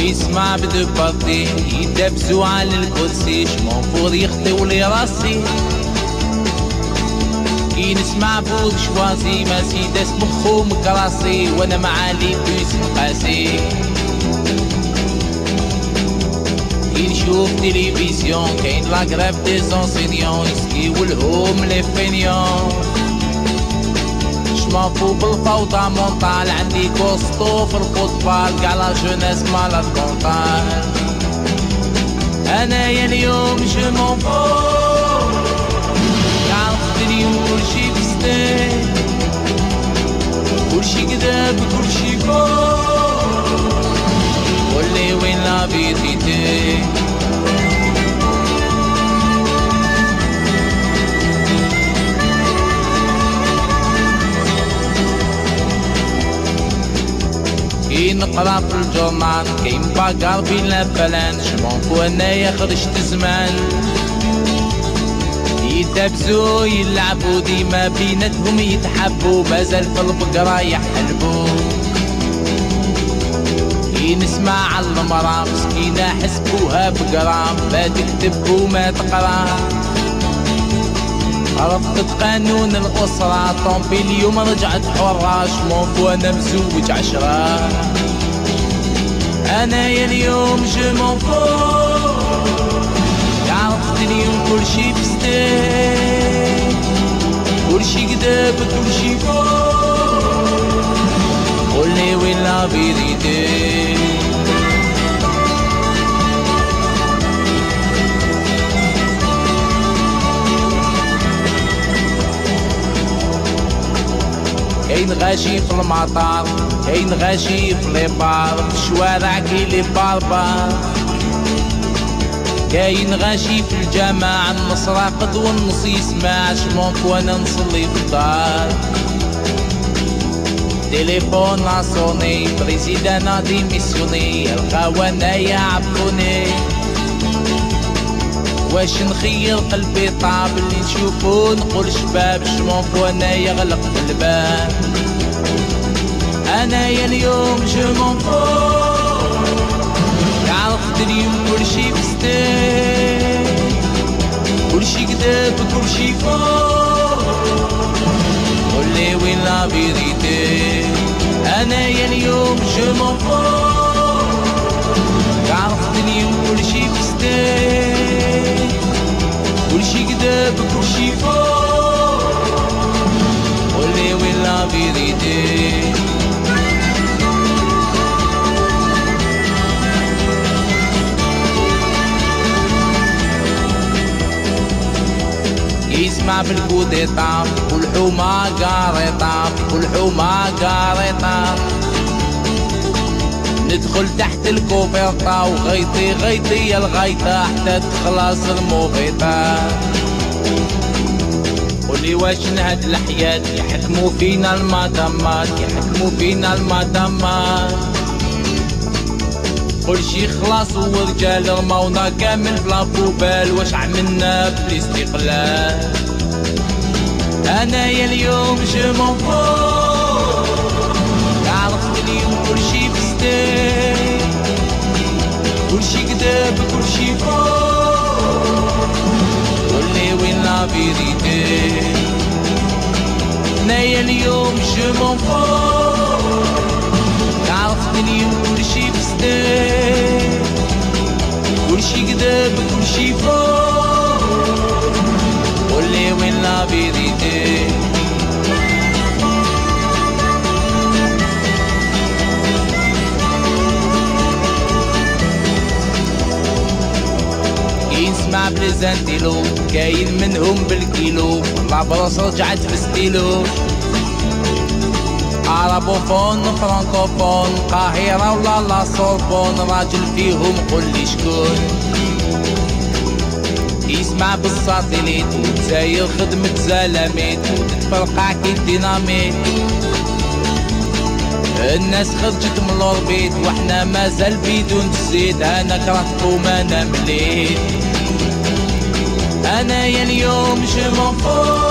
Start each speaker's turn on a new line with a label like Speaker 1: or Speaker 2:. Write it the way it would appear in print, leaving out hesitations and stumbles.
Speaker 1: يسمع بدو بطي يدبسوا على الكرسي شمنفور يخطيو لي راسي كي نسمع بود شوازي ما سيداس مخو مكراسي وانا معالي بيس مقاسي كي نشوف تلفزيون كاين لا غريف دي زونسينيون يسكيو لهم لي فينيون شمنفو بالفوضى مونطال عندي كوستو في الفوتبال كاع لا جونيس مالاد كونطال انايا اليوم جو مونفو عرفت اليوم كلشي بستان كلشي كذاب كلشي فوق قولي وين لا فيريتي كي نقرا في الجورنال كاين باكار بين لافلان شمونفو انايا خرجت زمان يتابزو يلعبو ديما بيناتهم يتحبو مازال في البقرة يحلبو كي نسمع على المرا مسكينة حسبوها بقرا ما تكتب وما تقرا رفضت قانون الأسرة طومبي اليوم رجعت حرة شمونفو أنا مزوج 10 أنايا اليوم جو مونفو عرفت اليوم كلشي بستان كلشي كذاب كلشي فوق قولي وين لا فيريتي كاين غاشي في المطار كاين غاشي في لي بار في الشوارع كاين لي باربار كاين غاشي في الجامع النص راقد والنص يسمع شمونفو وانا نصلي في الدار تليفون لاصوني بريزيدانا ديميسيوني القهوة انايا عبوني واش نخير قلبي طاب اللي نشوفو نقول شباب شمونفو انايا غلق الباب انايا اليوم جو مونفو عرفت اليوم كلشي بستان كلشي كذاب كلشي فوق قولي وين لا فيريتي انايا اليوم جو مونفو عرفت اليوم كلشي بستان كلشي كذاب كلشي فوق قولي وين لا فيريتي يسمع بالكوديطا والحومة قاريطة والحومة قاريطة ندخل تحت الكوفرطة وغيطي غيطي الغيطة حتى تخلص الموفيطة قولي واش نهد الحياة يحكموا فينا المدامات يحكموا فينا المدامات كلشي خلاص ورجال رماونا كامل بلا بوبال واش عملنا بالاستقلال انايا اليوم جو مونفو عرفت اليوم كلشي بستان كلشي كذاب كلشي فوق قولي وين لا فيريتي انايا اليوم جو مونفو عرفت اليوم كلشي بستان كلشي كذاب كلشي فوق قولي وين لا فيريتي نسمع بليزانتيلو كاين منهم بالكيلو لابروس رجعت في ستيلو عربوفون فرانكوفون قاهرة ولا لا سوربون راجل فيهم قولي شكون يسمع بالساتيليت وتساير خدمة زلاميت وتتفرقع كي الديناميت الناس خرجت من الأوربيت واحنا مازال بدون الزيت انا كرهتكم انا مليت انايا اليوم جو مونفو